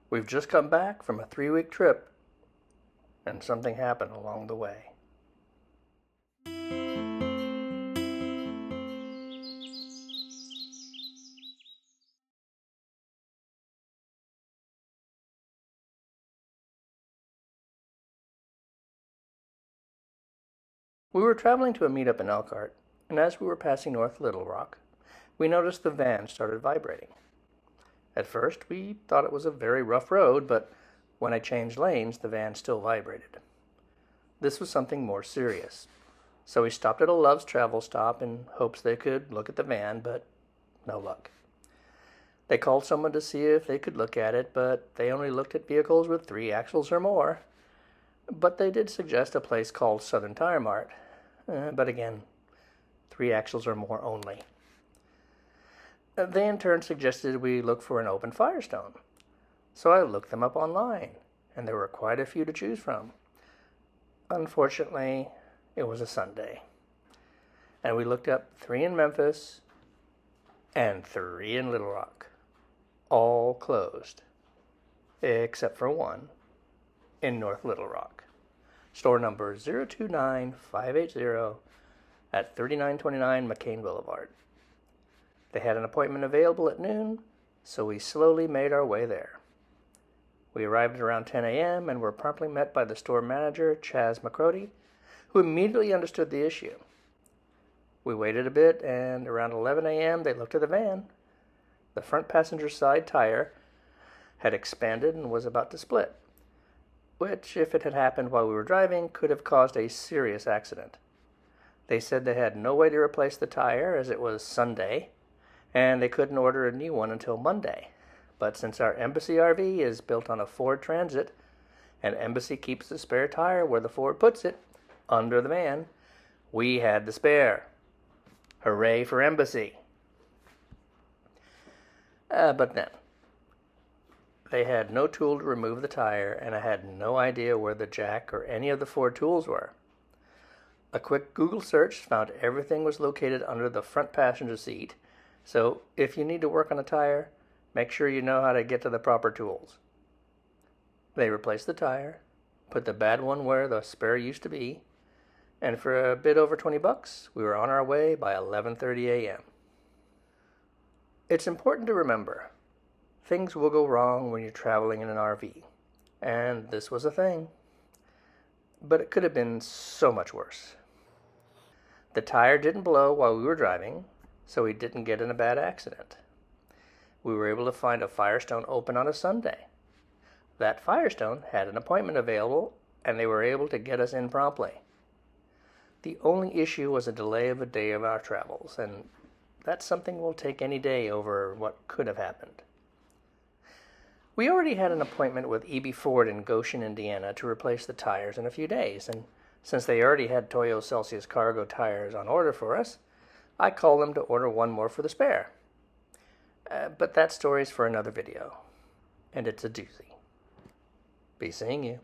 We've just come back from a 3-week trip, and something happened along the way. We were traveling to a meetup in Elkhart, and as we were passing North Little Rock, we noticed the van started vibrating. At first, we thought it was a very rough road, but when I changed lanes, the van still vibrated. This was something more serious, so we stopped at a Love's Travel stop in hopes they could look at the van, but no luck. They called someone to see if they could look at it, but they only looked at vehicles with 3 axles or more. But they did suggest a place called Southern Tire Mart, but again, 3 axles or more only. They in turn suggested we look for an open Firestone. So I looked them up online, and there were quite a few to choose from. Unfortunately, it was a Sunday. And we looked up 3 in Memphis and 3 in Little Rock. All closed, except for one in North Little Rock. Store number 029580 at 3929 McCain Boulevard. They had an appointment available at noon, so we slowly made our way there. We arrived at around 10 a.m. and were promptly met by the store manager, Chaz McCrotty, who immediately understood the issue. We waited a bit, and around 11 a.m. they looked at the van. The front passenger side tire had expanded and was about to split, which, if it had happened while we were driving, could have caused a serious accident. They said they had no way to replace the tire as it was Sunday, and they couldn't order a new one until Monday. But since our Embassy RV is built on a Ford Transit, and Embassy keeps the spare tire where the Ford puts it, under the van, we had the spare. Hooray for Embassy! But then, they had no tool to remove the tire, and I had no idea where the jack or any of the Ford tools were. A quick Google search found everything was located under the front passenger seat, so if you need to work on a tire, make sure you know how to get to the proper tools. They replaced the tire, put the bad one where the spare used to be, and for a bit over $20, we were on our way by 11:30 a.m. It's important to remember, things will go wrong when you're traveling in an RV, and this was a thing. But it could have been so much worse. The tire didn't blow while we were driving, so we didn't get in a bad accident. We were able to find a Firestone open on a Sunday. That Firestone had an appointment available, and they were able to get us in promptly. The only issue was a delay of a day of our travels, and that's something we'll take any day over what could have happened. We already had an appointment with EB Ford in Goshen, Indiana to replace the tires in a few days, and since they already had Toyo Celsius cargo tires on order for us, I called them to order one more for the spare. But that story's for another video, and it's a doozy. Be seeing you.